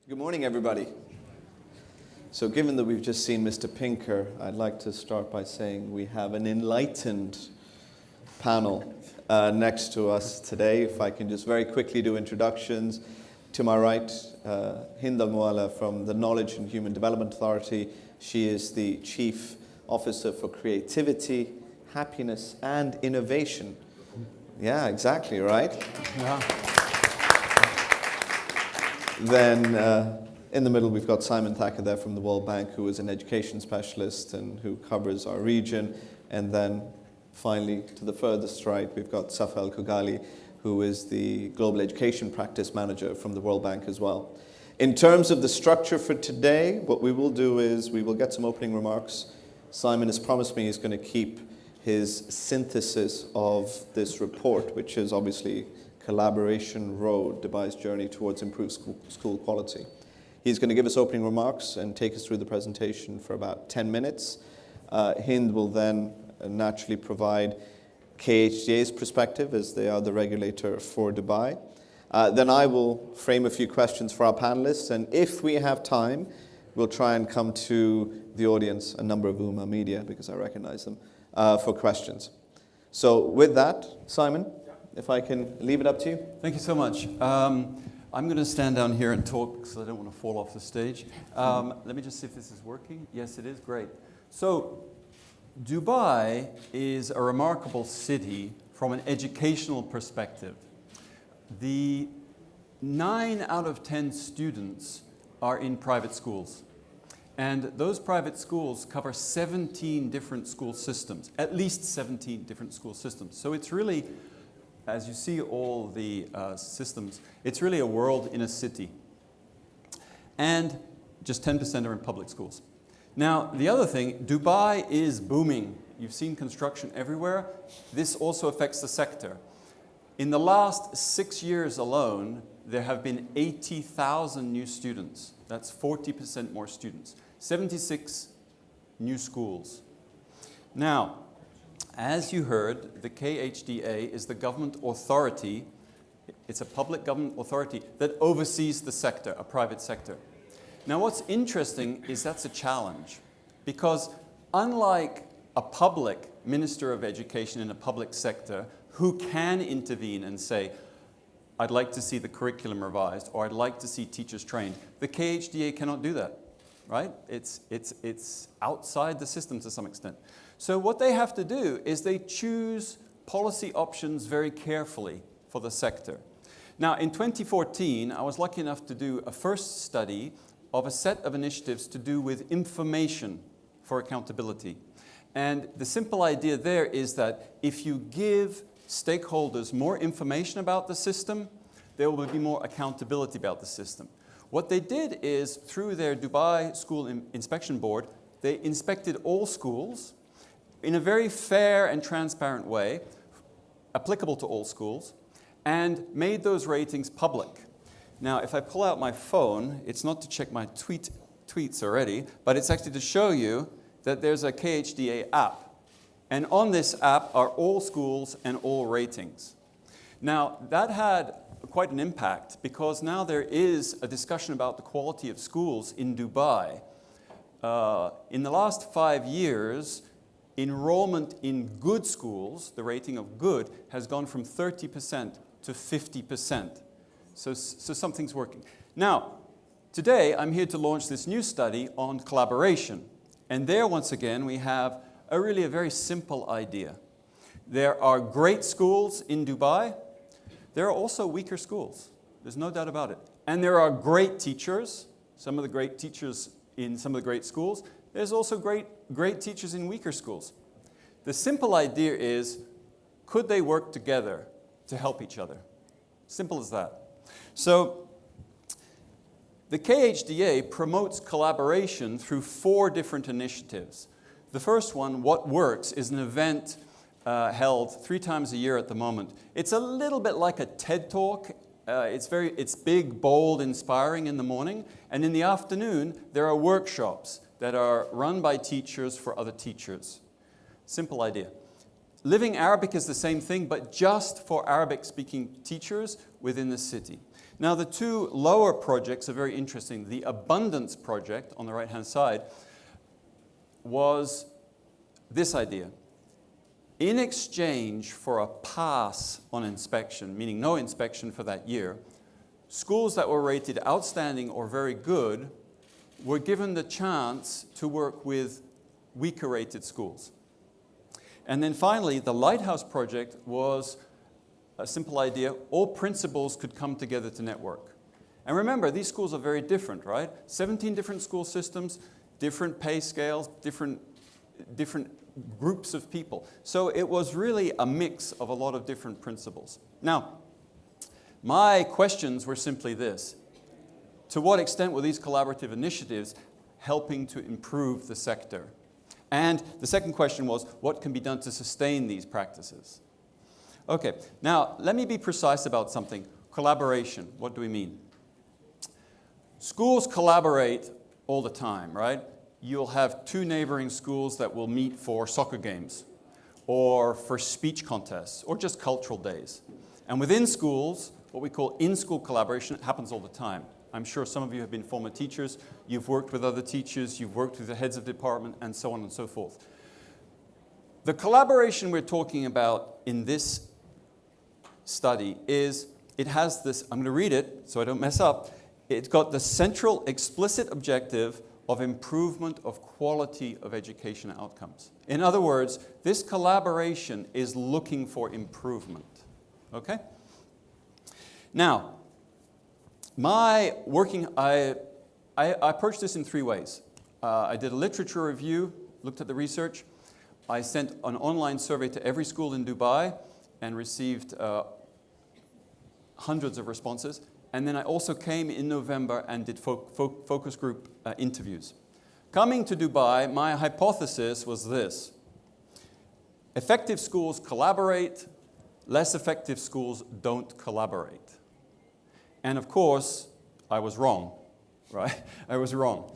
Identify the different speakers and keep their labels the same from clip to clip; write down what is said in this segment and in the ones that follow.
Speaker 1: Good morning, everybody. So given that we've just seen Mr. Pinker, I'd like to start by saying we have an enlightened panel next to us today. If I can just very quickly do introductions. To my right, Hind Al from the Knowledge and Human Development Authority. She is the Chief Officer for Creativity, Happiness and Innovation. Yeah, exactly, right?
Speaker 2: Yeah.
Speaker 1: Then in the middle, we've got Simon Thacker there from the World Bank, who is an education specialist and who covers our region. And then finally, to the furthest right, we've got Safal Kugali, who is the Global Education Practice Manager from the World Bank as well. In terms of the structure for today, what we will do is we will get some opening remarks. Simon has promised me he's going to keep his synthesis of this report, which is obviously Collaboration Road, Dubai's Journey Towards Improved School Quality. He's going to give us opening remarks and take us through the presentation for about 10 minutes. Hind will then naturally provide KHDA's perspective, as they are the regulator for Dubai. Then I will frame a few questions for our panelists, and if we have time, we'll try and come to the audience, a number of whom are media, because I recognize them, for questions. So with that, Simon, if I can leave it up to you.
Speaker 2: Thank you so much. I'm going to stand down here and talk because I don't want to fall off the stage. Let me just see if this is working. Yes, it is. Great. So Dubai is a remarkable city from an educational perspective. The 9 out of 10 students are in private schools. And those private schools cover 17 different school systems, at least 17 different school systems. So it's really, as you see all the systems, it's really a world in a city. And just 10% are in public schools. Now, the other thing, Dubai is booming. You've seen construction everywhere. This also affects the sector. In the last 6 years alone, there have been 80,000 new students. That's 40% more students. 76 new schools. Now, as you heard, the KHDA is the government authority. It's a public government authority that oversees the sector, a private sector. Now, what's interesting is that's a challenge, because unlike a public minister of education in a public sector who can intervene and say, I'd like to see the curriculum revised, or I'd like to see teachers trained, the KHDA cannot do that, right? It's outside the system to some extent. So what they have to do is they choose policy options very carefully for the sector. Now, in 2014, I was lucky enough to do a first study of a set of initiatives to do with information for accountability. And the simple idea there is that if you give stakeholders more information about the system, there will be more accountability about the system. What they did is, through their Dubai School Inspection Board, they inspected all schools in a very fair and transparent way, applicable to all schools, and made those ratings public. Now, if I pull out my phone, it's not to check my tweets already, but it's actually to show you that there's a KHDA app. And on this app are all schools and all ratings. Now, that had quite an impact, because now there is a discussion about the quality of schools in Dubai. In the last 5 years, enrollment in good schools, the rating of good, has gone from 30% to 50%. So something's working. Now, today I'm here to launch this new study on collaboration. And there, once again, we have a very simple idea. There are great schools in Dubai. There are also weaker schools. There's no doubt about it. And there are great teachers, some of the great teachers in some of the great schools. There's also great teachers in weaker schools. The simple idea is, could they work together to help each other? Simple as that. So the KHDA promotes collaboration through 4 different initiatives. The first one, What Works, is an event held 3 times a year at the moment. It's a little bit like a TED Talk. It's big, bold, inspiring in the morning. And in the afternoon, there are workshops that are run by teachers for other teachers. Simple idea. Living Arabic is the same thing, but just for Arabic-speaking teachers within the city. Now, the two lower projects are very interesting. The Abundance project on the right-hand side was this idea. In exchange for a pass on inspection, meaning no inspection for that year, schools that were rated outstanding or very good were given the chance to work with weaker rated schools. And then finally, the Lighthouse project was a simple idea. All principals could come together to network. And remember, these schools are very different, right? 17 different school systems, different pay scales, different groups of people. So it was really a mix of a lot of different principles. Now, my questions were simply this. To what extent were these collaborative initiatives helping to improve the sector? And the second question was, what can be done to sustain these practices? Okay, now let me be precise about something. Collaboration, what do we mean? Schools collaborate all the time, right? You'll have two neighboring schools that will meet for soccer games, or for speech contests, or just cultural days. And within schools, what we call in-school collaboration happens all the time. I'm sure some of you have been former teachers, you've worked with other teachers, you've worked with the heads of department, and so on and so forth. The collaboration we're talking about in this study is, it has this, I'm going to read it so I don't mess up, it's got the central explicit objective of improvement of quality of education outcomes. In other words, this collaboration is looking for improvement. Okay? Now, my working, I approached this in three ways. I did a literature review, looked at the research. I sent an online survey to every school in Dubai and received hundreds of responses. And then I also came in November and did focus group interviews. Coming to Dubai, my hypothesis was this. Effective schools collaborate, less effective schools don't collaborate. And of course, I was wrong, right? I was wrong.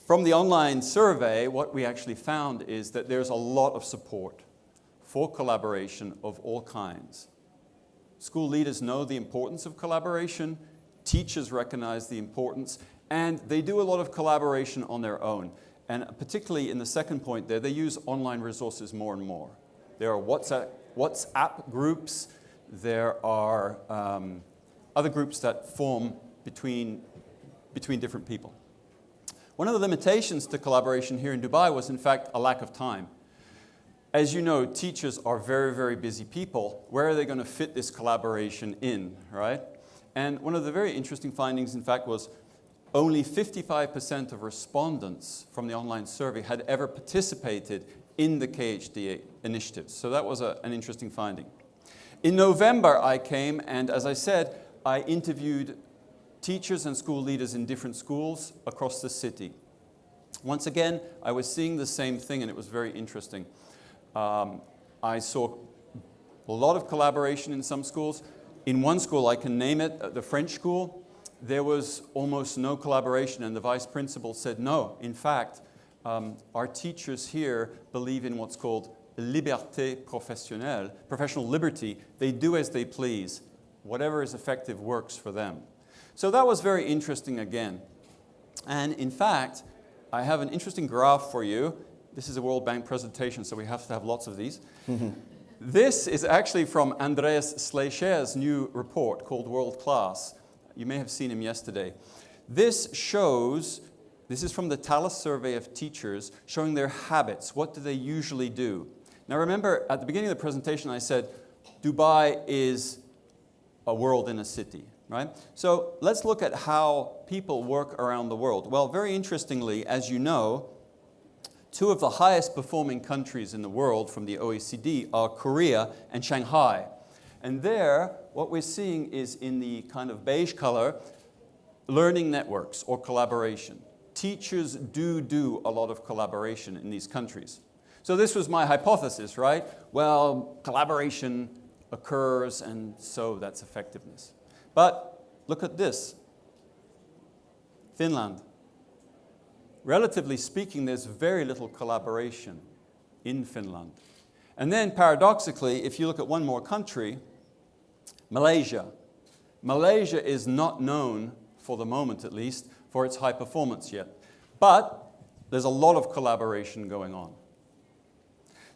Speaker 2: From the online survey, what we actually found is that there's a lot of support for collaboration of all kinds. School leaders know the importance of collaboration, teachers recognize the importance, and they do a lot of collaboration on their own. And particularly in the second point there, they use online resources more and more. There are WhatsApp groups, there are other groups that form between different people. One of the limitations to collaboration here in Dubai was, in fact, a lack of time. As you know, teachers are very, very busy people. Where are they going to fit this collaboration in, right? And one of the very interesting findings, in fact, was only 55% of respondents from the online survey had ever participated in the KHDA initiatives. So that was an interesting finding. In November, I came, and as I said, I interviewed teachers and school leaders in different schools across the city. Once again, I was seeing the same thing, and it was very interesting. I saw a lot of collaboration in some schools. In one school, I can name it, the French school, there was almost no collaboration, and the vice principal said, no, in fact, our teachers here believe in what's called liberté professionnelle, professional liberty. They do as they please. Whatever is effective works for them. So that was very interesting again. And in fact, I have an interesting graph for you. This is a World Bank presentation, so we have to have lots of these. This is actually from Andreas Schleier's new report called World Class. You may have seen him yesterday. This is from the Thales survey of teachers, showing their habits. What do they usually do? Now remember, at the beginning of the presentation, I said Dubai is a world in a city, right? So let's look at how people work around the world. Well, very interestingly, as you know, two of the highest performing countries in the world from the OECD are Korea and Shanghai. And there, what we're seeing is in the kind of beige color, learning networks or collaboration. Teachers do a lot of collaboration in these countries. So this was my hypothesis, right? Well, collaboration occurs, and so that's effectiveness. But look at this. Finland. Relatively speaking, there's very little collaboration in Finland. And then paradoxically, if you look at one more country, Malaysia. Malaysia is not known, for the moment at least, for its high performance yet. But there's a lot of collaboration going on.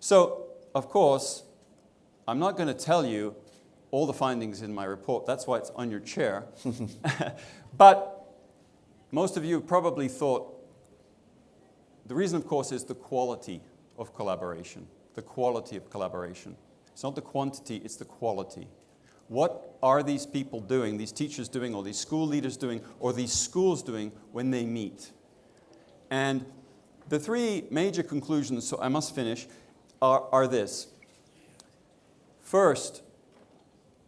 Speaker 2: So, of course, I'm not going to tell you all the findings in my report. That's why it's on your chair. But most of you probably thought, the reason, of course, is the quality of collaboration. The quality of collaboration. It's not the quantity, it's the quality. What are these people doing, these teachers doing, or these school leaders doing, or these schools doing when they meet? And the three major conclusions, so I must finish, are this. First,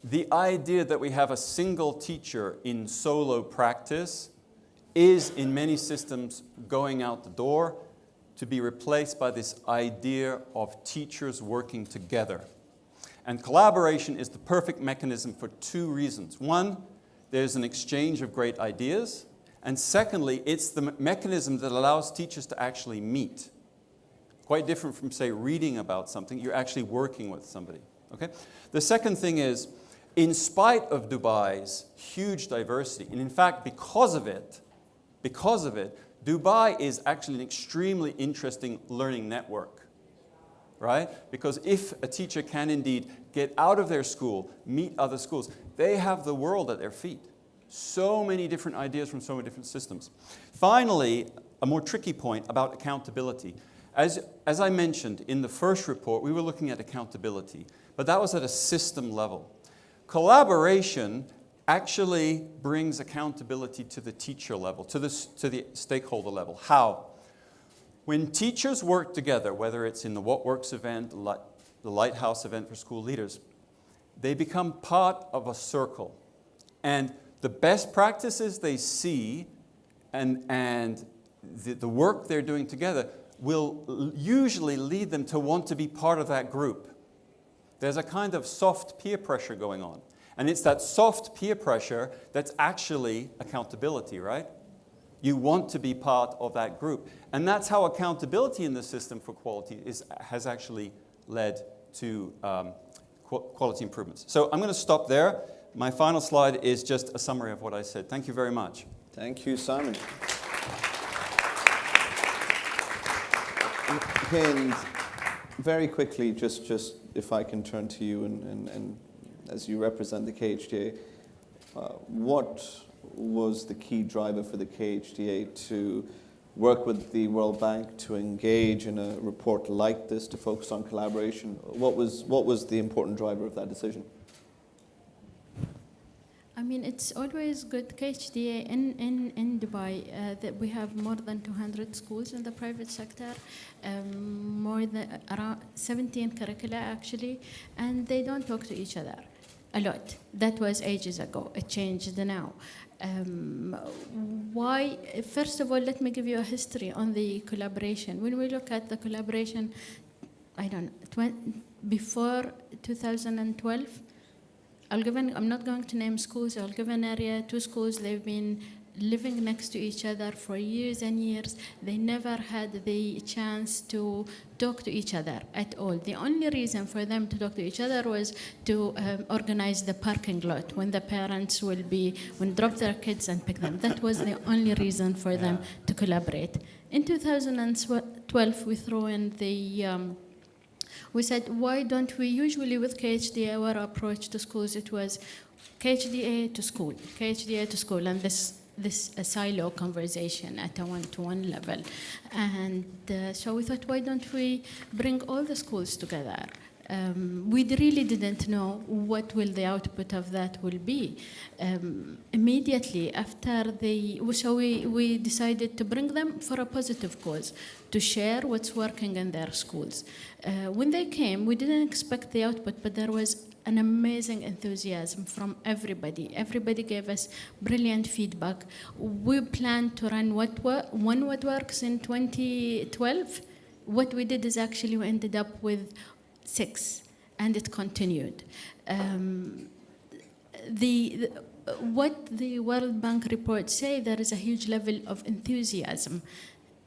Speaker 2: the idea that we have a single teacher in solo practice is, in many systems, going out the door to be replaced by this idea of teachers working together. And collaboration is the perfect mechanism for two reasons. One, there's an exchange of great ideas. And secondly, it's the mechanism that allows teachers to actually meet. Quite different from, say, reading about something. You're actually working with somebody. Okay? The second thing is, in spite of Dubai's huge diversity, and in fact, because of it, Dubai is actually an extremely interesting learning network, right? Because if a teacher can indeed get out of their school, meet other schools, they have the world at their feet. So many different ideas from so many different systems. Finally, a more tricky point about accountability. As I mentioned in the first report, we were looking at accountability, but that was at a system level. Collaboration actually brings accountability to the teacher level, to the stakeholder level. How? When teachers work together, whether it's in the What Works event, the Lighthouse event for school leaders, they become part of a circle. And the best practices they see and the work they're doing together will usually lead them to want to be part of that group. There's a kind of soft peer pressure going on. And it's that soft peer pressure that's actually accountability, right? You want to be part of that group. And that's how accountability in the system for quality has actually led to quality improvements. So I'm going to stop there. My final slide is just a summary of what I said. Thank you very much.
Speaker 1: Thank you, Simon. And very quickly, just if I can turn to you and as you represent the KHDA, what was the key driver for the KHDA to work with the World Bank, to engage in a report like this, to focus on collaboration? What was the important driver of that decision?
Speaker 3: I mean, it's always good, KHDA in Dubai, that we have more than 200 schools in the private sector, more than around 17 curricula actually, and they don't talk to each other a lot. That was ages ago. It changed now. Why? First of all, let me give you a history on the collaboration. When we look at the collaboration, I don't know, before 2012, I'm not going to name schools. I'll give an area, 2 schools. They've been living next to each other for years and years. They never had the chance to talk to each other at all. The only reason for them to talk to each other was to organize the parking lot when the parents will drop their kids and pick them. That was the only reason for them to collaborate. In 2012, we threw in we said, why don't we, usually with KHDA, our approach to schools, it was KHDA to school, KHDA to school, and this silo conversation at a one-to-one level. And so we thought, why don't we bring all the schools together? We really didn't know what will the output of that will be. Immediately after so we decided to bring them for a positive cause, to share what's working in their schools. When they came, we didn't expect the output, but there was an amazing enthusiasm from everybody. Everybody gave us brilliant feedback. We planned to run What Works in 2012. What we did is actually we ended up with 6, and it continued. What the World Bank reports say, there is a huge level of enthusiasm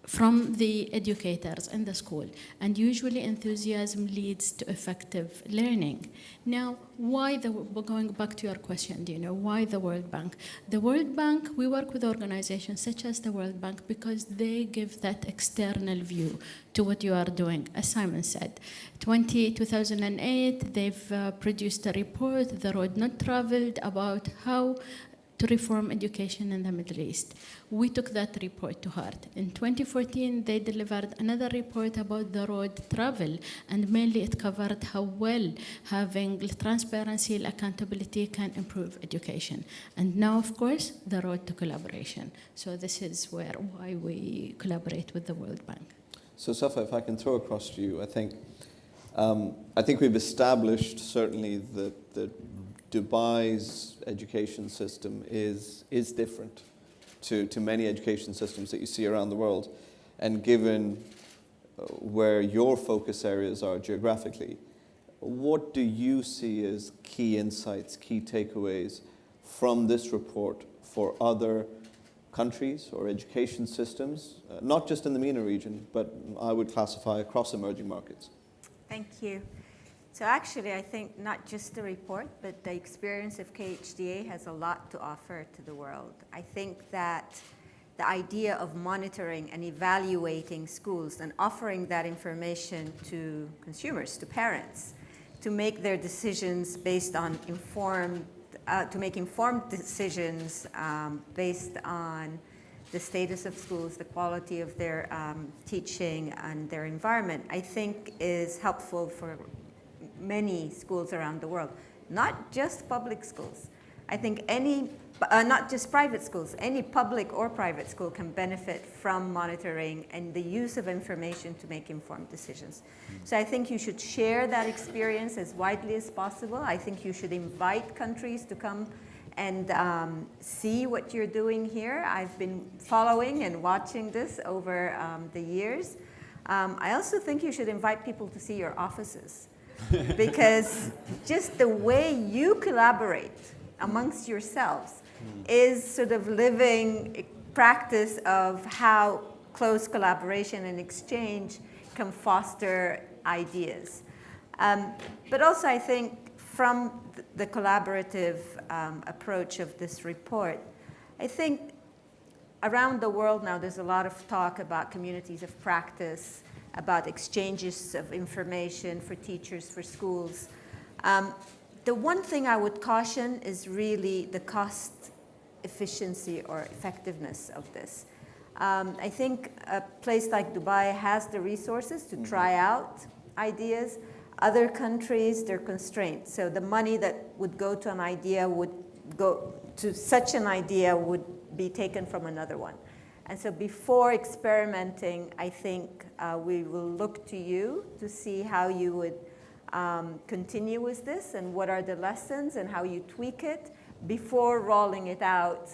Speaker 3: from the educators in the school, and usually enthusiasm leads to effective learning. Now, going back to your question, why the World Bank? The World Bank, we work with organizations such as the World Bank because they give that external view to what you are doing. As Simon said, 2008, they've produced a report, The Road Not Traveled, about how to reform education in the Middle East. We took that report to heart. In 2014, they delivered another report about the road travel, and mainly it covered how well having transparency and accountability can improve education. And now, of course, the road to collaboration. So this is why we collaborate with the World Bank.
Speaker 1: So Safa, if I can throw across to you, I think we've established certainly that Dubai's education system is different to many education systems that you see around the world. And given where your focus areas are geographically, what do you see as key insights, key takeaways from this report for other countries or education systems, not just in the MENA region, but I would classify across emerging markets?
Speaker 4: Thank you. So actually, I think not just the report, but the experience of KHDA has a lot to offer to the world. I think that the idea of monitoring and evaluating schools and offering that information to consumers, to parents, to make their decisions based on informed decisions based on the status of schools, the quality of their teaching and their environment, I think is helpful for many schools around the world, not just public schools. I think not just private schools, any public or private school can benefit from monitoring and the use of information to make informed decisions. So I think you should share that experience as widely as possible. I think you should invite countries to come and see what you're doing here. I've been following and watching this over the years. I also think you should invite people to see your offices. Because just the way you collaborate amongst yourselves is sort of living practice of how close collaboration and exchange can foster ideas. But also I think from the collaborative approach of this report, I think around the world now there's a lot of talk about communities of practice, about exchanges of information for teachers, for schools. The one thing I would caution is really the cost efficiency or effectiveness of this. I think a place like Dubai has the resources to try out ideas. Other countries, they're constrained. So the money that would go to an idea would go to such an idea would be taken from another one. And so before experimenting, I think we will look to you to see how you would continue with this and what are the lessons and how you tweak it before rolling it out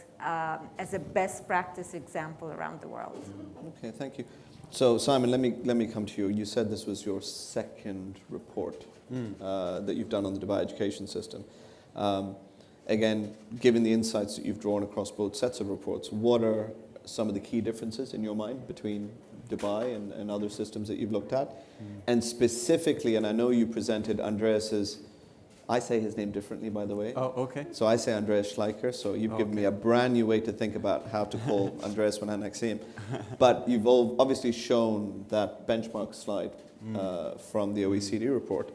Speaker 4: as a best practice example around the world.
Speaker 1: Okay, thank you. So Simon, let me come to you. You said this was your second report that you've done on the Dubai education system. Again, given the insights that you've drawn across both sets of reports, what are some of the key differences in your mind between Dubai and other systems that you've looked at? And specifically, and I know you presented Andreas's, I say his name differently, by the way.
Speaker 2: Oh, okay.
Speaker 1: So I say Andreas Schleicher, so you've given me a brand new way to think about how to call Andreas when I next see him. But you've obviously shown that benchmark slide from the OECD report.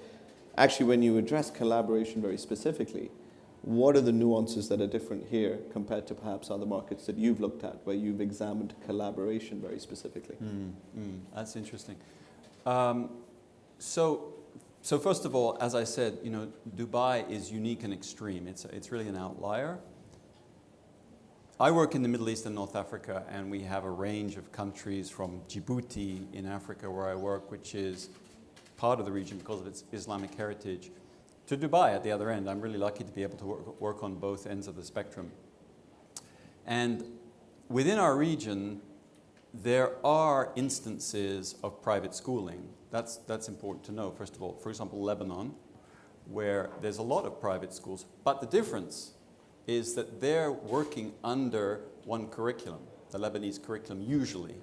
Speaker 1: Actually, when you address collaboration very specifically, what are the nuances that are different here compared to perhaps other markets that you've looked at where you've examined collaboration very specifically?
Speaker 2: That's interesting. So first of all, as I said, Dubai is unique and extreme. It's really an outlier. I work in the Middle East and North Africa, and we have a range of countries from Djibouti in Africa, where I work, which is part of the region because of its Islamic heritage, to Dubai at the other end. I'm really lucky to be able to work on both ends of the spectrum. And within our region, there are instances of private schooling. That's important to know, first of all. For example, Lebanon, where there's a lot of private schools, but the difference is that they're working under one curriculum, the Lebanese curriculum usually.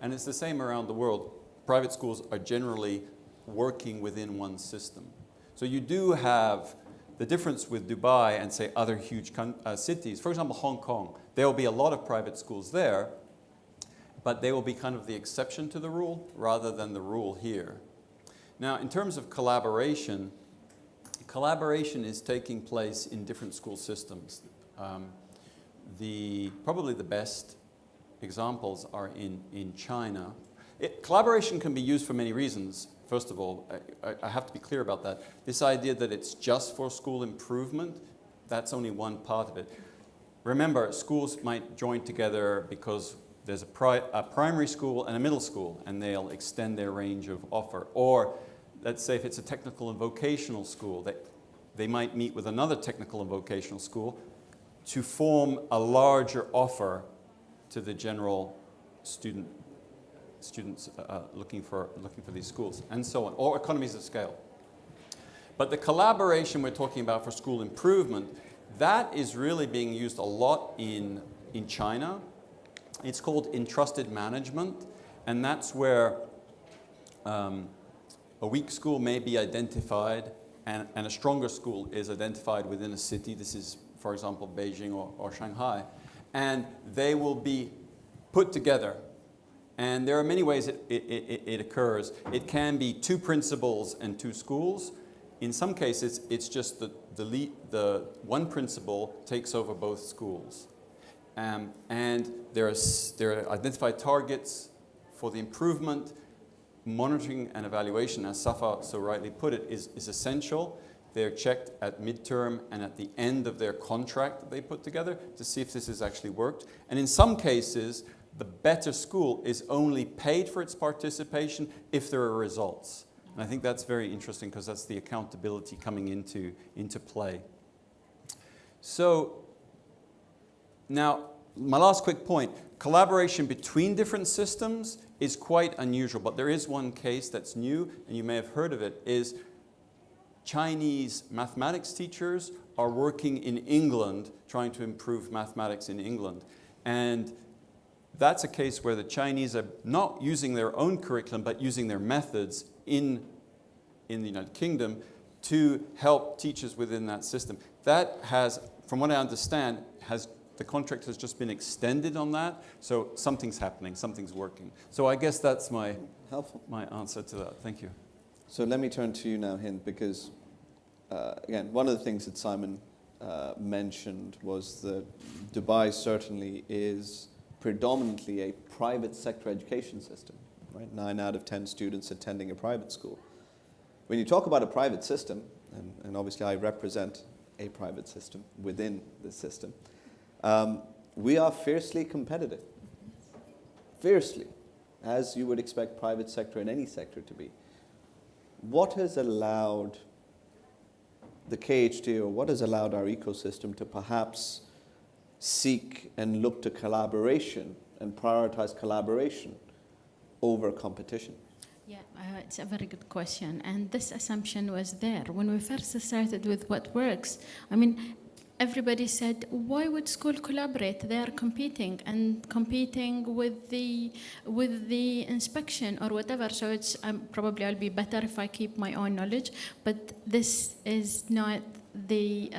Speaker 2: And it's the same around the world. Private schools are generally working within one system. So you do have the difference with Dubai and, say, other huge cities. For example, Hong Kong. There will be a lot of private schools there, but they will be kind of the exception to the rule rather than the rule here. Now, in terms of collaboration, collaboration is taking place in different school systems. Probably the best examples are in China. Collaboration can be used for many reasons. First of all, I have to be clear about that. This idea that it's just for school improvement, that's only one part of it. Remember, schools might join together because there's a primary school and a middle school, and they'll extend their range of offer. Or let's say if it's a technical and vocational school, they might meet with another technical and vocational school to form a larger offer to the general students looking for these schools, and so on, or economies of scale. But the collaboration we're talking about for school improvement, that is really being used a lot in China. It's called Entrusted Management, and that's where a weak school may be identified and a stronger school is identified within a city. This is, for example, Beijing or Shanghai. And they will be put together. And there are many ways it occurs. It can be 2 principals and 2 schools. In some cases, it's just the one principal takes over both schools. And there are identified targets for the improvement. Monitoring and evaluation, as Safa so rightly put it, is essential. They're checked at midterm and at the end of their contract that they put together to see if this has actually worked. And in some cases, the better school is only paid for its participation if there are results. And I think that's very interesting because that's the accountability coming into play. So now, my last quick point, collaboration between different systems is quite unusual, but there is one case that's new, and you may have heard of it, is Chinese mathematics teachers are working in England trying to improve mathematics in England. And that's a case where the Chinese are not using their own curriculum, but using their methods in the United Kingdom to help teachers within that system. That has, from what I understand, the contract has just been extended on that, so something's happening, something's working. So I guess that's my answer to that. Thank you.
Speaker 1: So let me turn to you now, Hind, because again, one of the things that Simon mentioned was that Dubai certainly is predominantly a private sector education system, right? 9 out of 10 students attending a private school. When you talk about a private system, and obviously I represent a private system within the system, we are fiercely competitive. Fiercely, as you would expect private sector in any sector to be. What has allowed the KHDA, or what has allowed our ecosystem to perhaps seek and look to collaboration and prioritize collaboration over competition?
Speaker 3: Yeah, it's a very good question. And this assumption was there. When we first started with what works, I mean, everybody said, why would school collaborate? They are competing with the inspection or whatever. So it's probably I'll be better if I keep my own knowledge. But this is not the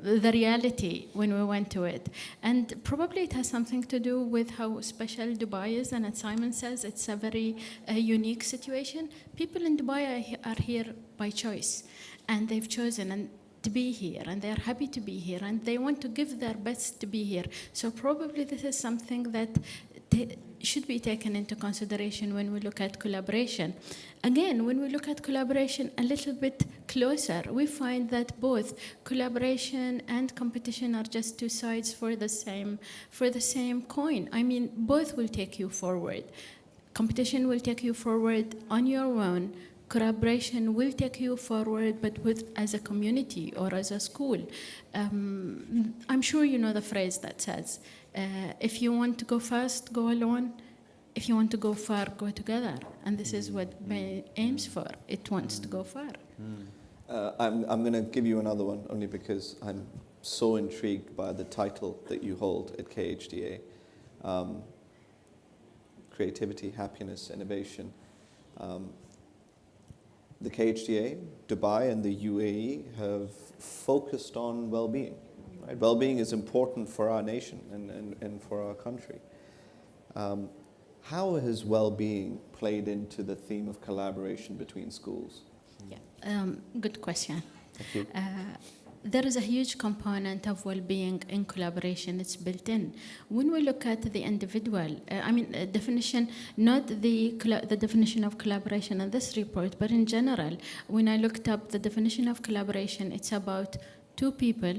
Speaker 3: reality when we went to it. And probably it has something to do with how special Dubai is. And as Simon says, it's a very unique situation. People in Dubai are here by choice. And they've chosen to be here, and they're happy to be here, and they want to give their best to be here. So probably this is something that should be taken into consideration when we look at collaboration. Again, when we look at collaboration a little bit closer, we find that both collaboration and competition are just 2 sides for the same coin. I mean, both will take you forward. Competition will take you forward on your own. Collaboration will take you forward, but as a community or as a school. I'm sure you know the phrase that says, if you want to go fast, go alone. If you want to go far, go together. And this is what Bay aims for. It wants to go far.
Speaker 1: I'm going to give you another one, only because I'm so intrigued by the title that you hold at KHDA. creativity, happiness, innovation. The KHDA, Dubai, and the UAE have focused on well-being. Right? Well-being is important for our nation and for our country. How has well-being played into the theme of collaboration between schools?
Speaker 3: Yeah, good question.
Speaker 1: Thank you.
Speaker 3: There is a huge component of well-being in collaboration. It's built in. When we look at the individual, definition, not the definition of collaboration in this report, but in general, when I looked up the definition of collaboration, it's about two people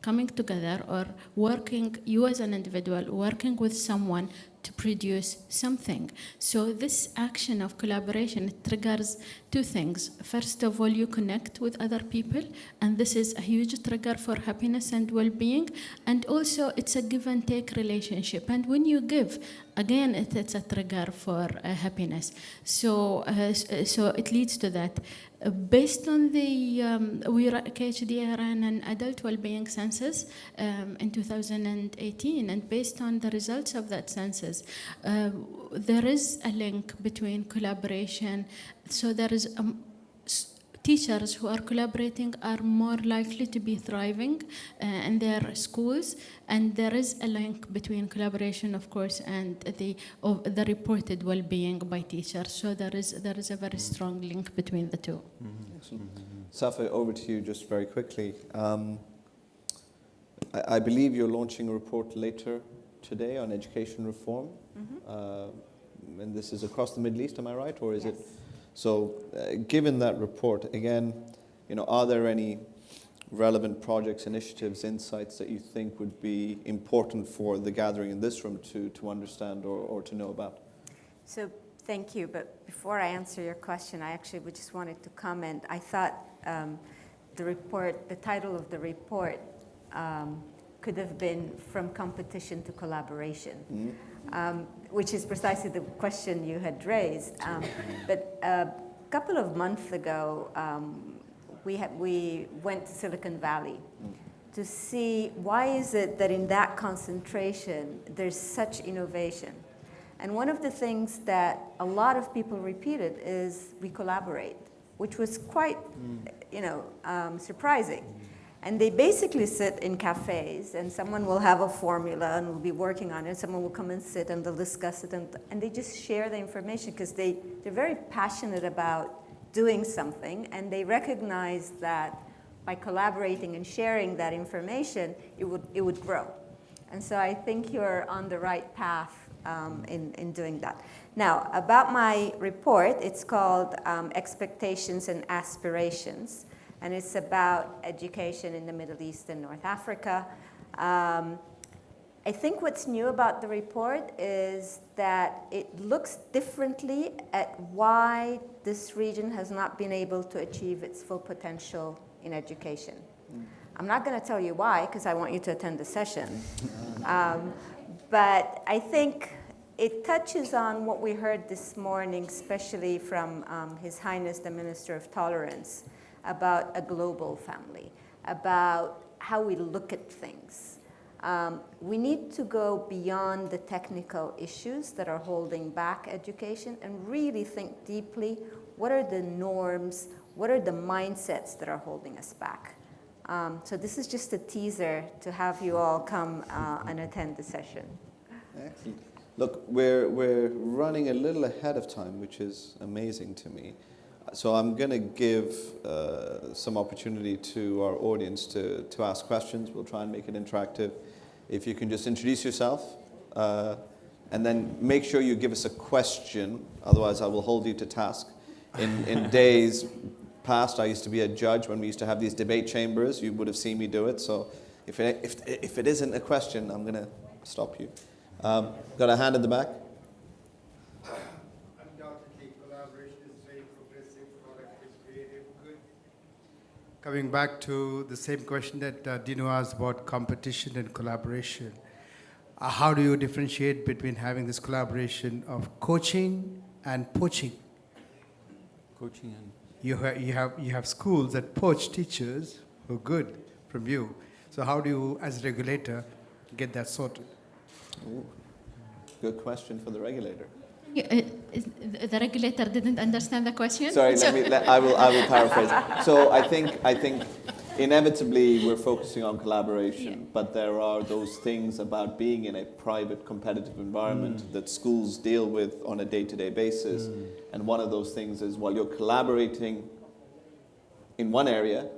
Speaker 3: coming together or working, you as an individual, working with someone to produce something. So this action of collaboration, it triggers two things. First of all, you connect with other people, and this is a huge trigger for happiness and well-being. And also, it's a give and take relationship. And when you give, again, it's a trigger for happiness. So it leads to that. Based on the, KHDA ran an adult well-being census in 2018, and based on the results of that census, there is a link between collaboration. So there is teachers who are collaborating are more likely to be thriving in their schools, and there is a link between collaboration, of course, and the reported well-being by teachers. So there is a very strong link between the two.
Speaker 1: Excellent. Safa, over to you just very quickly. I believe you're launching a report later today on education reform, and this is across the Middle East, am I right, or is
Speaker 4: Yes.
Speaker 1: it? So, given that report, again, are there any relevant projects, initiatives, insights that you think would be important for the gathering in this room to understand or to know about?
Speaker 4: So thank you, but before I answer your question, I actually just wanted to comment. I thought the title of the report could have been From Competition to Collaboration. Which is precisely the question you had raised. But a couple of months ago, we went to Silicon Valley to see why is it that in that concentration there's such innovation. And one of the things that a lot of people repeated is we collaborate, which was quite surprising. And they basically sit in cafes, and someone will have a formula and will be working on it. Someone will come and sit, and they'll discuss it, and they just share the information because they're very passionate about doing something, and they recognize that by collaborating and sharing that information, it would grow. And so I think you're on the right path in doing that. Now, about my report, it's called Expectations and Aspirations. And it's about education in the Middle East and North Africa. I think what's new about the report is that it looks differently at why this region has not been able to achieve its full potential in education. I'm not going to tell you why, because I want you to attend the session. But I think it touches on what we heard this morning, especially from His Highness the Minister of Tolerance, about a global family, about how we look at things. We need to go beyond the technical issues that are holding back education and really think deeply, what are the norms, what are the mindsets that are holding us back? So this is just a teaser to have you all come and attend the session.
Speaker 1: Excellent. Look, we're running a little ahead of time, which is amazing to me. So I'm going to give some opportunity to our audience to ask questions. We'll try and make it interactive. If you can just introduce yourself, and then make sure you give us a question. Otherwise, I will hold you to task. In days past, I used to be a judge when we used to have these debate chambers. You would have seen me do it. So if it isn't a question, I'm going to stop you. Got a hand in the back?
Speaker 5: Coming back to the same question that Dino asked about competition and collaboration, how do you differentiate between having this collaboration of coaching and poaching?
Speaker 2: Coaching and...
Speaker 5: You have schools that poach teachers who are good from you. So how do you, as a regulator, get that sorted?
Speaker 1: Ooh, good question for the regulator.
Speaker 3: The regulator didn't understand the question.
Speaker 1: Sorry, I will paraphrase. So I think inevitably we're focusing on collaboration, but there are those things about being in a private competitive environment that schools deal with on a day-to-day basis. And one of those things is while you're collaborating in one area,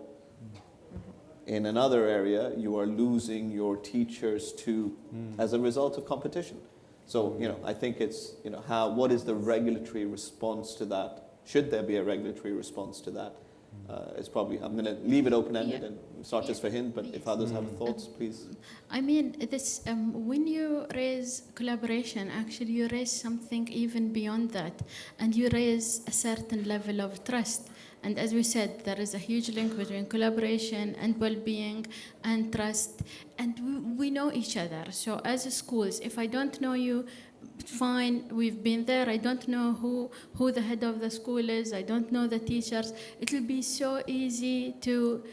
Speaker 1: in another area, you are losing your teachers to as a result of competition. So, I think it's, what is the regulatory response to that? Should there be a regulatory response to that? It's probably, I'm going to leave it open-ended, and it's not just for him, but if others have thoughts, please.
Speaker 3: I mean, this when you raise collaboration, actually you raise something even beyond that, and you raise a certain level of trust. And as we said, there is a huge link between collaboration and well-being and trust, and we know each other. So as schools, if I don't know you, fine, we've been there. I don't know who the head of the school is. I don't know the teachers. It will be so easy to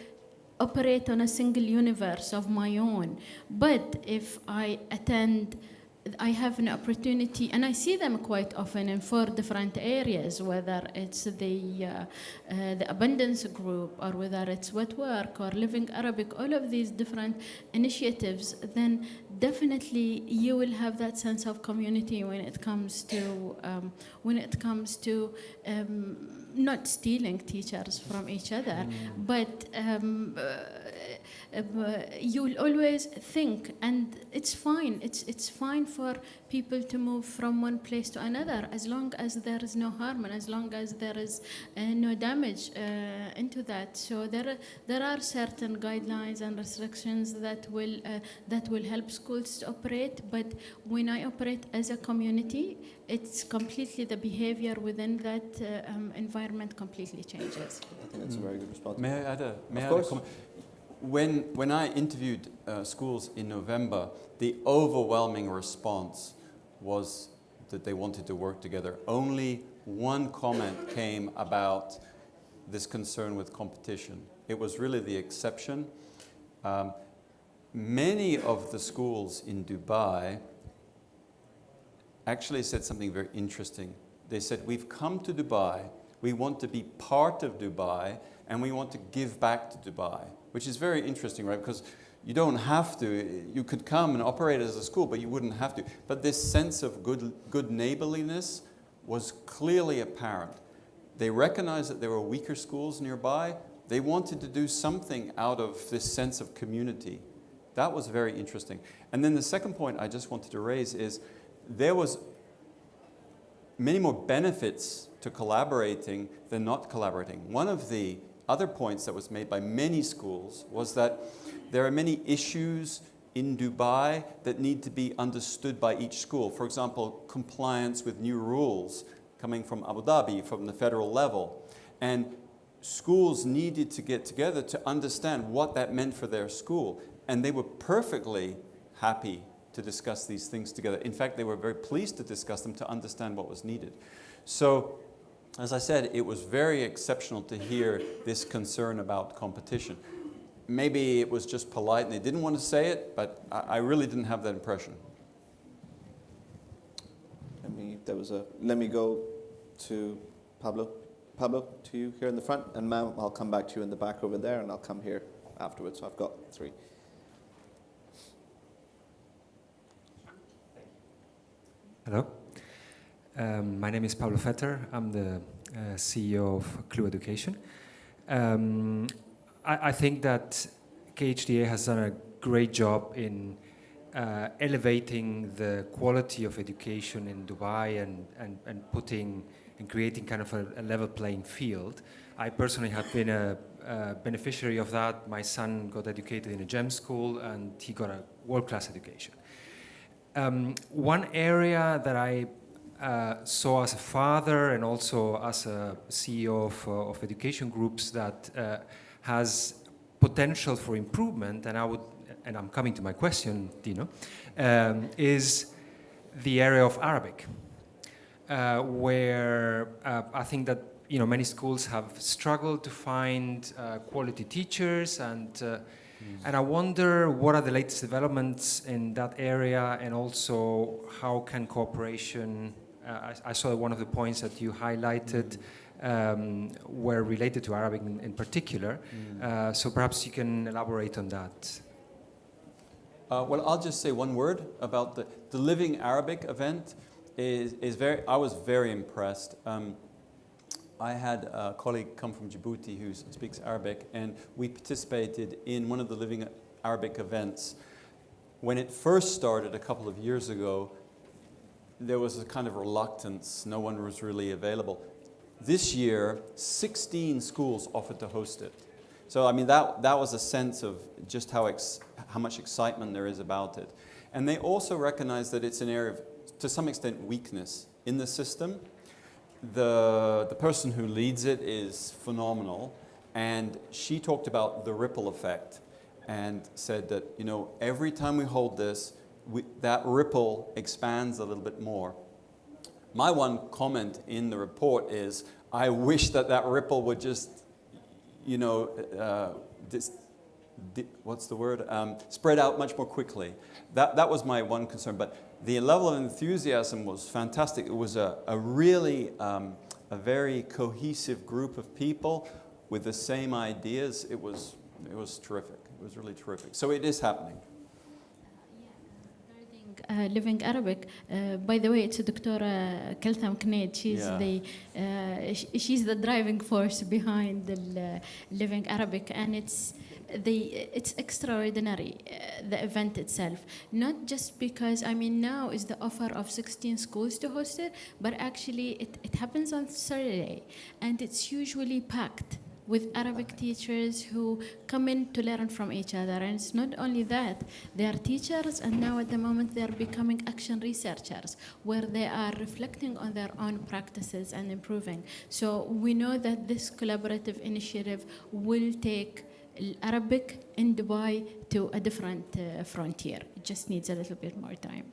Speaker 3: operate on a single universe of my own. But if I have an opportunity, and I see them quite often in 4 different areas, whether it's the abundance group, or whether it's wet work or living Arabic, all of these different initiatives, then definitely you will have that sense of community when it comes to not stealing teachers from each other, but you will always think, and it's fine. It's fine for people to move from one place to another, as long as there is no harm and as long as there is no damage into that. So there are certain guidelines and restrictions that will help schools to operate. But when I operate as a community, it's completely the behavior within that environment completely changes.
Speaker 1: I think that's a very good response.
Speaker 2: May I add a comment? When I interviewed schools in November, the overwhelming response was that they wanted to work together. Only one comment came about this concern with competition. It was really the exception. Many of the schools in Dubai actually said something very interesting. They said, we've come to Dubai, we want to be part of Dubai, and we want to give back to Dubai, which is very interesting, right? Because you don't have to. You could come and operate as a school, but you wouldn't have to. But this sense of good neighborliness was clearly apparent. They recognized that there were weaker schools nearby. They wanted to do something out of this sense of community. That was very interesting. And then the second point I just wanted to raise is there was many more benefits to collaborating than not collaborating. One of the other points that was made by many schools was that there are many issues in Dubai that need to be understood by each school. For example, compliance with new rules coming from Abu Dhabi, from the federal level. And schools needed to get together to understand what that meant for their school. And they were perfectly happy to discuss these things together. In fact, they were very pleased to discuss them to understand what was needed. So, as I said, it was very exceptional to hear this concern about competition. Maybe it was just polite and they didn't want to say it, but I really didn't have that impression.
Speaker 1: Let me go to Pablo. Pablo, to you here in the front, and ma'am, I'll come back to you in the back over there, and I'll come here afterwards. So I've got 3.
Speaker 6: Hello. My name is Pablo Fetter. I'm the CEO of Clue Education. I think that KHDA has done a great job in elevating the quality of education in Dubai and putting and creating kind of a level playing field. I personally have been a beneficiary of that. My son got educated in a GEM school and he got a world-class education. One area that I saw as a father and also as a CEO of education groups that has potential for improvement, and I'm coming to my question, Dino, is the area of Arabic, where I think that many schools have struggled to find quality teachers, and I wonder what are the latest developments in that area, and also how can cooperation I saw one of the points that you highlighted were related to Arabic in particular. So perhaps you can elaborate on that.
Speaker 2: Well, I'll just say one word about the Living Arabic event. I was very impressed. I had a colleague come from Djibouti who speaks Arabic, and we participated in one of the Living Arabic events. When it first started a couple of years ago, there was a kind of reluctance. No one was really available. This year, 16 schools offered to host it. So, I mean, that was a sense of just how much excitement there is about it. And they also recognize that it's an area of, to some extent, weakness in the system. The person who leads it is phenomenal, and she talked about the ripple effect and said that, you know, every time we hold this, that ripple expands a little bit more. My one comment in the report is, I wish that ripple would just, you know, spread out much more quickly. That was my one concern. But the level of enthusiasm was fantastic. It was a really a very cohesive group of people with the same ideas. It was terrific. It was really terrific. So it is happening.
Speaker 3: Living Arabic. By the way, it's Dr. Keltham Knaid. She's the driving force behind the Living Arabic, and it's extraordinary, the event itself. Not just because, I mean, now is the offer of 16 schools to host it, but actually it happens on Saturday, and it's usually packed with Arabic teachers who come in to learn from each other. And it's not only that, they are teachers, and now at the moment they are becoming action researchers, where they are reflecting on their own practices and improving. So we know that this collaborative initiative will take Arabic in Dubai to a different frontier. It just needs a little bit more time.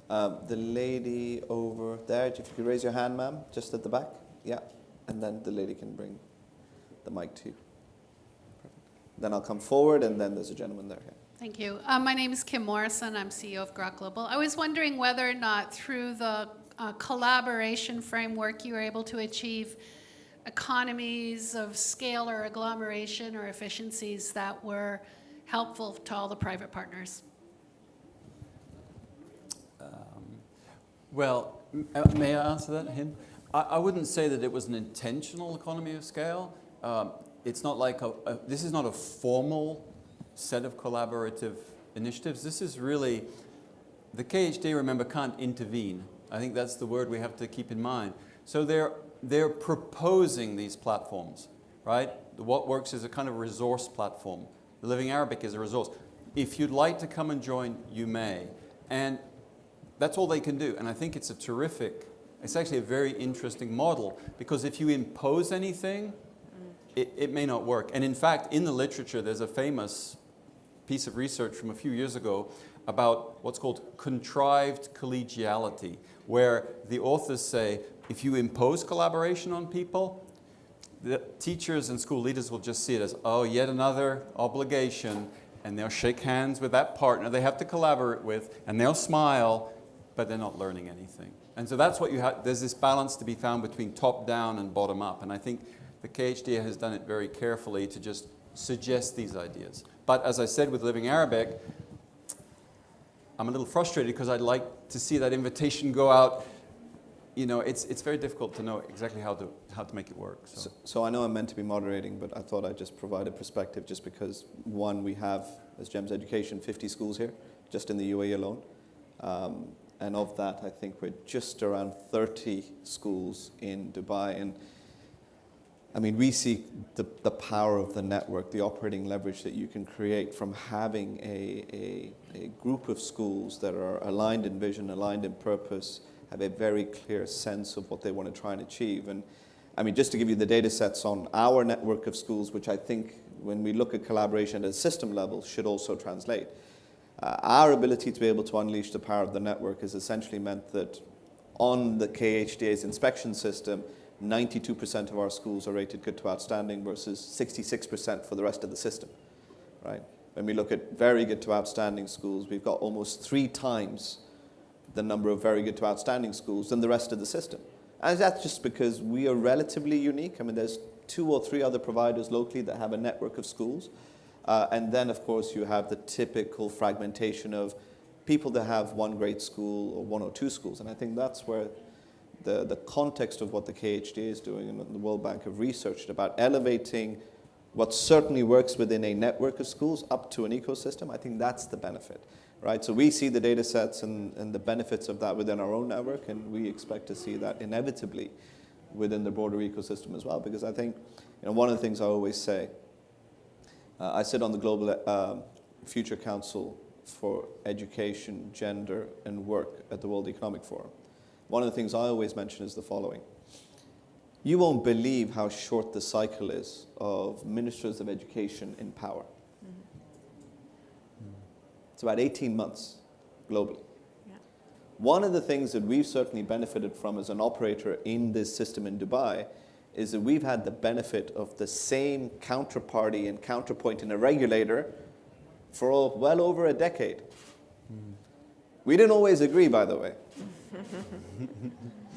Speaker 1: The lady over there, if you could raise your hand, ma'am, just at the back. Yeah, and then the lady can bring the mic to you. Perfect. Then I'll come forward, and then there's a gentleman there. Yeah.
Speaker 7: Thank you. My name is Kim Morrison. I'm CEO of Grok Global. I was wondering whether or not through the collaboration framework you were able to achieve economies of scale or agglomeration or efficiencies that were helpful to all the private partners.
Speaker 2: Well, may I answer that, Hind? I wouldn't say that it was an intentional economy of scale. It's not like this is not a formal set of collaborative initiatives. This is really, the KHDA, remember, can't intervene. I think that's the word we have to keep in mind. So they're proposing these platforms, right? What Works is a kind of resource platform. The Living Arabic is a resource. If you'd like to come and join, you may. And that's all they can do. And I think it's it's actually a very interesting model, because if you impose anything, it may not work. And in fact, in the literature, there's a famous piece of research from a few years ago about what's called contrived collegiality, where the authors say, if you impose collaboration on people, the teachers and school leaders will just see it as, oh, yet another obligation, and they'll shake hands with that partner they have to collaborate with, and they'll smile, but they're not learning anything. And so that's what you have. There's this balance to be found between top down and bottom up, and I think the KHDA has done it very carefully to just suggest these ideas. But as I said with Living Arabic, I'm a little frustrated because I'd like to see that invitation go out. You know, it's very difficult to know exactly how to make it work.
Speaker 1: So I know I'm meant to be moderating, but I thought I'd just provide a perspective, just because, one, we have, as GEMS Education, 50 schools here, just in the UAE alone. And of that, I think we're just around 30 schools in Dubai. And I mean, we see the power of the network, the operating leverage that you can create from having a group of schools that are aligned in vision, aligned in purpose, have a very clear sense of what they want to try and achieve. And I mean, just to give you the data sets on our network of schools, which I think when we look at collaboration at a system level should also translate. Our ability to be able to unleash the power of the network has essentially meant that on the KHDA's inspection system, 92% of our schools are rated good to outstanding versus 66% for the rest of the system, right? When we look at very good to outstanding schools, we've got almost 3 times the number of very good to outstanding schools than the rest of the system. And that's just because we are relatively unique. I mean, there's 2 or 3 other providers locally that have a network of schools. And then, of course, you have the typical fragmentation of people that have 1 great school or 1 or 2 schools. And I think that's where the context of what the KHDA is doing and what the World Bank have researched about elevating what certainly works within a network of schools up to an ecosystem, I think that's the benefit, right? So we see the data sets and the benefits of that within our own network, and we expect to see that inevitably within the broader ecosystem as well, because I think, one of the things I always say, I sit on the Global Future Council for Education, Gender, and Work at the World Economic Forum. One of the things I always mention is the following. You won't believe how short the cycle is of ministers of education in power. It's about 18 months globally.
Speaker 4: Yeah.
Speaker 1: One of the things that we've certainly benefited from as an operator in this system in Dubai is that we've had the benefit of the same counterparty and counterpoint in a regulator for well over a decade. We didn't always agree, by the way.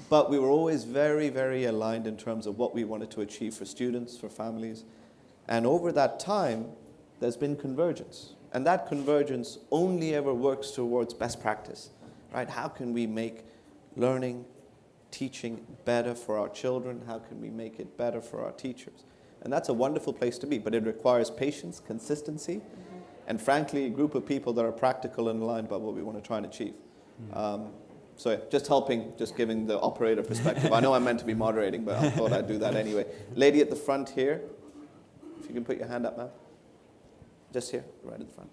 Speaker 1: But we were always very, very aligned in terms of what we wanted to achieve for students, for families. And over that time, there's been convergence. And that convergence only ever works towards best practice, right? How can we make learning, teaching better for our children? How can we make it better for our teachers? And that's a wonderful place to be, but it requires patience, consistency, and frankly, a group of people that are practical and aligned about what we want to try and achieve. So yeah, just giving the operator perspective. I know I'm meant to be moderating, but I thought I'd do that anyway. Lady at the front here, if you can put your hand up, ma'am. Just here, right at the front.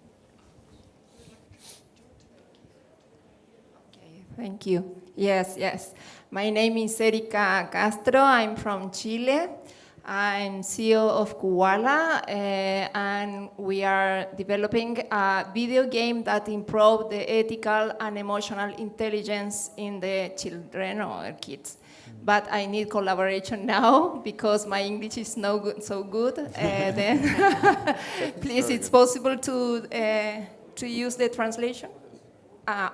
Speaker 8: Okay, thank you. Yes. My name is Erika Castro. I'm from Chile. I'm CEO of Kuala, and we are developing a video game that improves the ethical and emotional intelligence in the children or kids. But I need collaboration now because my English is not so good. Then, please, it's possible to use the translation?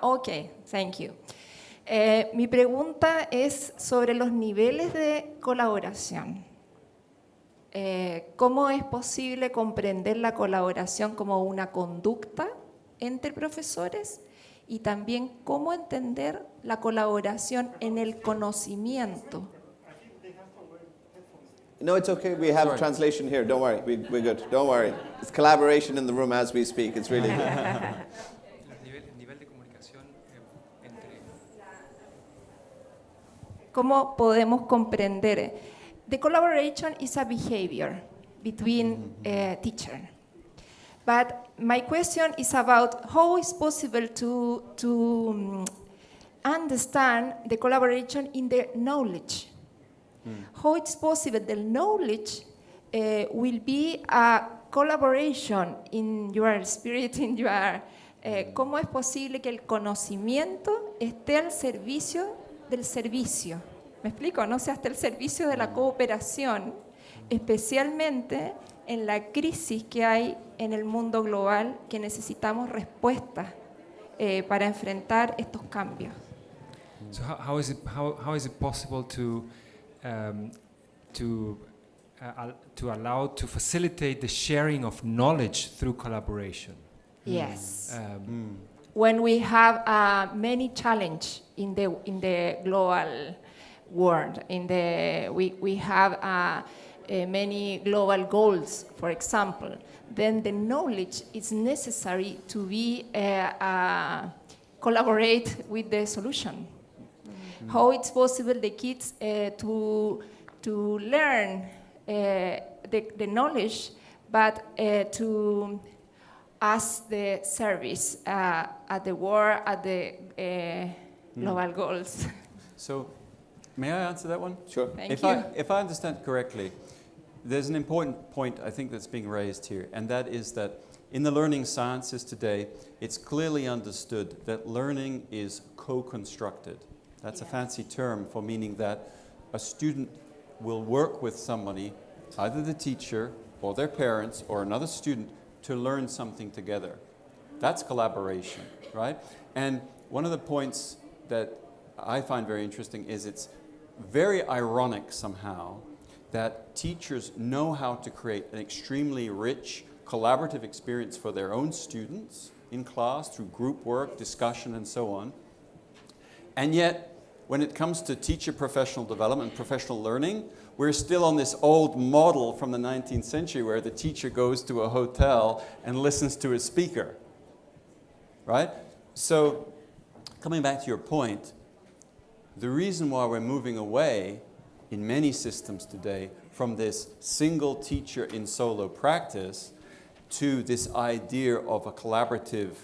Speaker 8: Okay, thank you. Mi pregunta es sobre los niveles de colaboración. ¿Cómo es posible comprender la colaboración como una conducta entre profesores? Y también, ¿cómo entender la colaboración en el conocimiento?
Speaker 1: No, it's okay. We have translation here. Don't worry. We're good. Don't worry. It's collaboration in the room as we speak. It's really good.
Speaker 6: El nivel de comunicación entre...
Speaker 8: ¿Cómo podemos comprender? The collaboration is a behavior between teachers. But my question is about how it's possible to understand the collaboration in the knowledge. How it's possible the knowledge will be a collaboration in your spirit, in your... ¿Cómo es posible que el conocimiento esté al servicio del servicio? ¿Me explico? No sea hasta el servicio de la cooperación, especialmente en la crisis que hay en el mundo global, que necesitamos respuestas para enfrentar estos cambios.
Speaker 6: So how is it possible to allow to facilitate the sharing of knowledge through collaboration?
Speaker 8: Yes. When we have many challenges in the global world, we have many global goals, for example, then the knowledge is necessary to be collaborate with the solution. How it's possible the kids to learn the knowledge, but to ask the service at the war, at the global goals.
Speaker 2: So, may I answer that one?
Speaker 1: Sure.
Speaker 8: Thank you.
Speaker 2: If I understand correctly, there's an important point I think that's being raised here, and that is that in the learning sciences today, it's clearly understood that learning is co-constructed. That's a fancy term for meaning that a student will work with somebody, either the teacher or their parents or another student, to learn something together. That's collaboration, right? And one of the points that I find very interesting is it's very ironic somehow that teachers know how to create an extremely rich collaborative experience for their own students in class through group work, discussion, and so on. And yet, when it comes to teacher professional development, professional learning, we're still on this old model from the 19th century where the teacher goes to a hotel and listens to a speaker, right? So, coming back to your point, the reason why we're moving away in many systems today from this single teacher in solo practice to this idea of a collaborative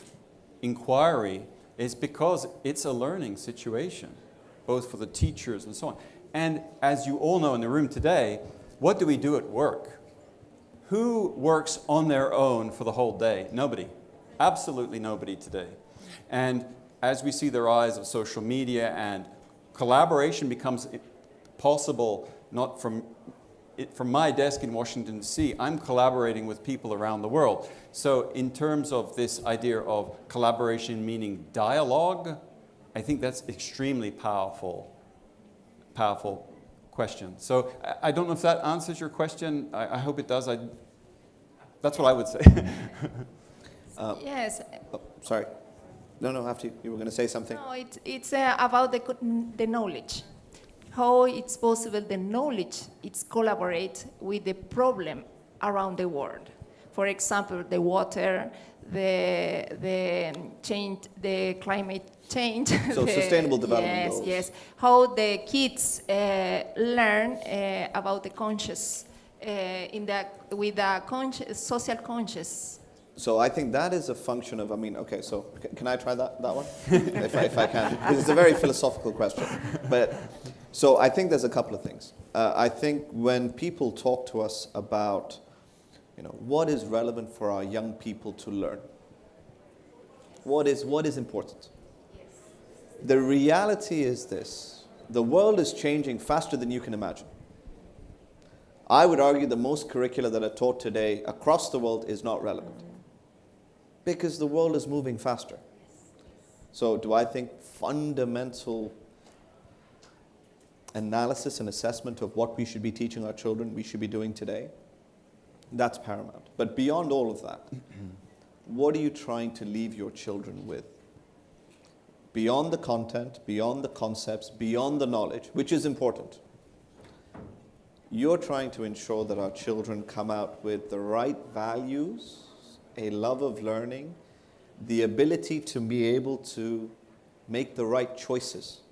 Speaker 2: inquiry is because it's a learning situation, both for the teachers and so on. And as you all know in the room today, what do we do at work? Who works on their own for the whole day? Nobody. Absolutely nobody today. And as we see the rise of social media and collaboration becomes possible not from my desk in Washington, D.C., I'm collaborating with people around the world. So in terms of this idea of collaboration meaning dialogue, I think that's extremely powerful question. So I don't know if that answers your question. I hope it does. That's what I would say.
Speaker 8: Yes.
Speaker 1: Oh, sorry. No, after you. You were going to say something?
Speaker 8: No, it's about the knowledge. How it's possible the knowledge it's collaborate with the problem around the world. For example, the water, the change, the climate change.
Speaker 1: So sustainable development goals.
Speaker 8: Yes. How the kids learn about the conscious with a social conscious.
Speaker 1: So I think that is a function of, okay, so can I try that one? if I can, because it's a very philosophical question. But so I think there's a couple of things. I think when people talk to us about, what is relevant for our young people to learn, what is important? The reality is this: the world is changing faster than you can imagine. I would argue that most curricula that are taught today across the world is not relevant, because the world is moving faster. So do I think fundamental analysis and assessment of what we should be teaching our children, we should be doing today? That's paramount. But beyond all of that, what are you trying to leave your children with? Beyond the content, beyond the concepts, beyond the knowledge, which is important. You're trying to ensure that our children come out with the right values, a love of learning, the ability to be able to make the right choices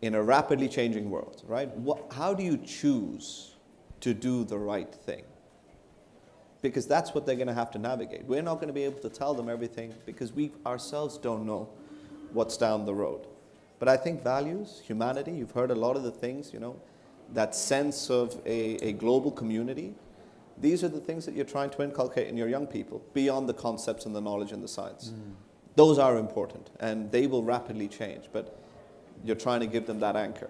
Speaker 1: in a rapidly changing world, right? How do you choose to do the right thing? Because that's what they're going to have to navigate. We're not going to be able to tell them everything because we ourselves don't know what's down the road. But I think values, humanity, you've heard a lot of the things, that sense of a global community. These are the things that you're trying to inculcate in your young people, beyond the concepts and the knowledge and the science. Those are important, and they will rapidly change, but you're trying to give them that anchor.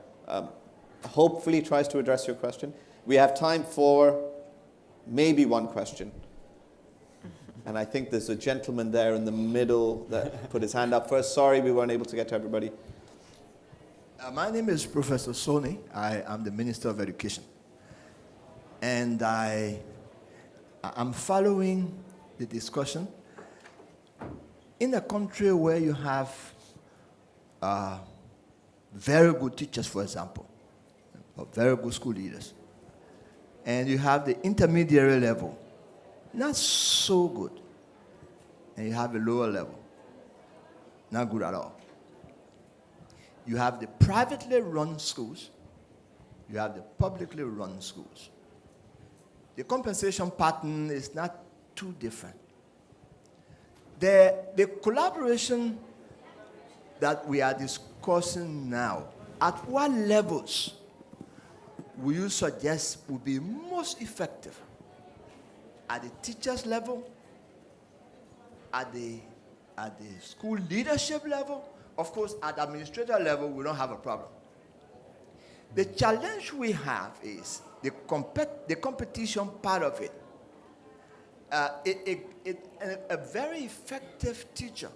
Speaker 1: Hopefully tries to address your question. We have time for maybe one question. And I think there's a gentleman there in the middle that put his hand up first. Sorry, we weren't able to get to everybody.
Speaker 9: My name is Professor Soni. I am the Minister of Education. And I'm following the discussion. In a country where you have very good teachers, for example, or very good school leaders, and you have the intermediary level, not so good, and you have a lower level, not good at all. You have the privately run schools, you have the publicly run schools. The compensation pattern is not too different. The collaboration that we are discussing now, at what levels will you suggest would be most effective? At the teachers level? At the school leadership level? Of course, at the administrator level, we don't have a problem. The challenge we have is the competition part of it. A very effective teacher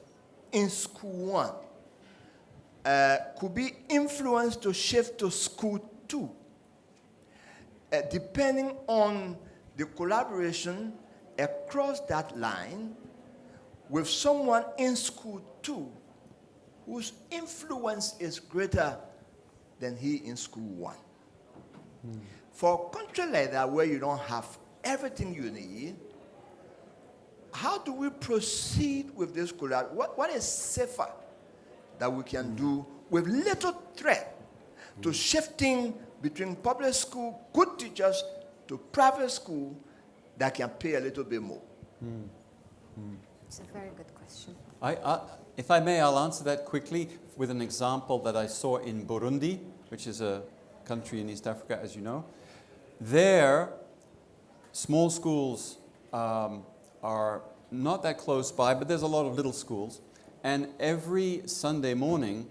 Speaker 9: in school one could be influenced to shift to school 2, depending on the collaboration across that line with someone in school 2 whose influence is greater than he in school 1. For a country like that where you don't have everything you need, how do we proceed with this collaboration? What is safer that we can do with little threat to shifting between public school, good teachers, to private school that can pay a little bit more?
Speaker 4: It's a very good question.
Speaker 2: If I may, I'll answer that quickly with an example that I saw in Burundi, which is a country in East Africa, as you know. There, small schools are not that close by, but there's a lot of little schools. And every Sunday morning,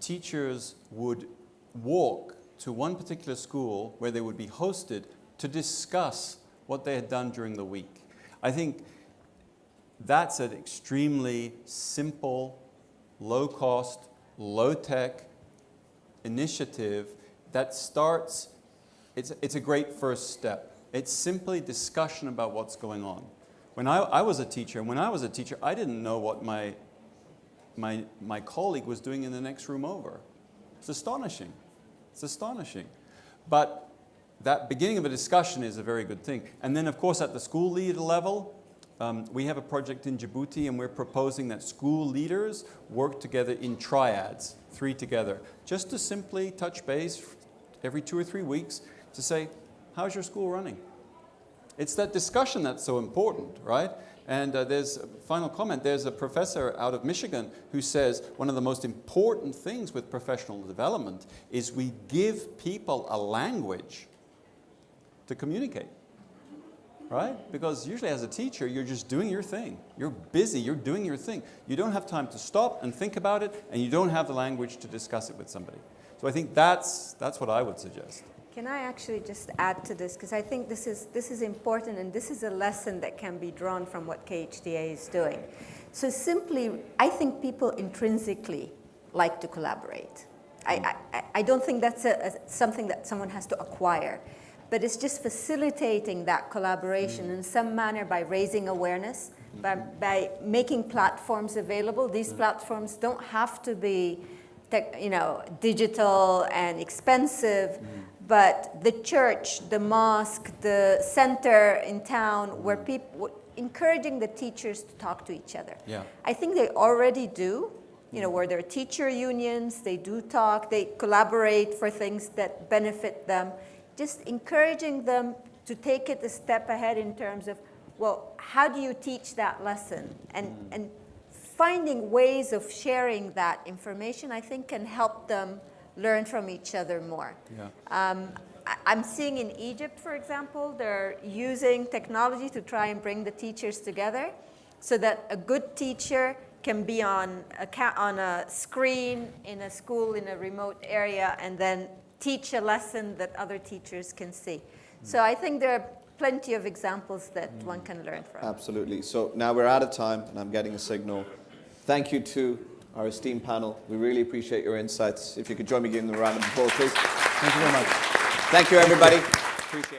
Speaker 2: teachers would walk to one particular school where they would be hosted to discuss what they had done during the week. I think that's an extremely simple, low-cost, low-tech initiative that starts, it's a great first step. It's simply discussion about what's going on. When I was a teacher, I didn't know what my colleague was doing in the next room over. It's astonishing. It's astonishing. But that beginning of a discussion is a very good thing. And then, of course, at the school leader level, we have a project in Djibouti, and we're proposing that school leaders work together in triads, 3 together, just to simply touch base every 2 or 3 weeks to say, how's your school running? It's that discussion that's so important, right? And there's a final comment. There's a professor out of Michigan who says one of the most important things with professional development is we give people a language to communicate, right? Because usually as a teacher, you're just doing your thing. You're busy, you're doing your thing. You don't have time to stop and think about it, and you don't have the language to discuss it with somebody. So I think that's what I would suggest.
Speaker 4: Can I actually just add to this? Because I think this is important, and this is a lesson that can be drawn from what KHDA is doing. So simply, I think people intrinsically like to collaborate. I don't think that's something that someone has to acquire. But it's just facilitating that collaboration in some manner by raising awareness, by making platforms available. These platforms don't have to be digital and expensive, but the church, the mosque, the center in town where people, encouraging the teachers to talk to each other.
Speaker 2: Yeah.
Speaker 4: I think they already do, where there are teacher unions, they do talk, they collaborate for things that benefit them. Just encouraging them to take it a step ahead in terms of, well, how do you teach that lesson? And finding ways of sharing that information, I think, can help them learn from each other more.
Speaker 2: Yeah.
Speaker 4: I'm seeing in Egypt, for example, they're using technology to try and bring the teachers together so that a good teacher can be on a screen in a school in a remote area and then teach a lesson that other teachers can see. So I think there are plenty of examples that one can learn from.
Speaker 1: Absolutely. So now we're out of time, and I'm getting a signal. Thank you to our esteemed panel. We really appreciate your insights. If you could join me giving them a round of applause, please.
Speaker 2: Thank you very much.
Speaker 1: Thank you, everybody. Appreciate it.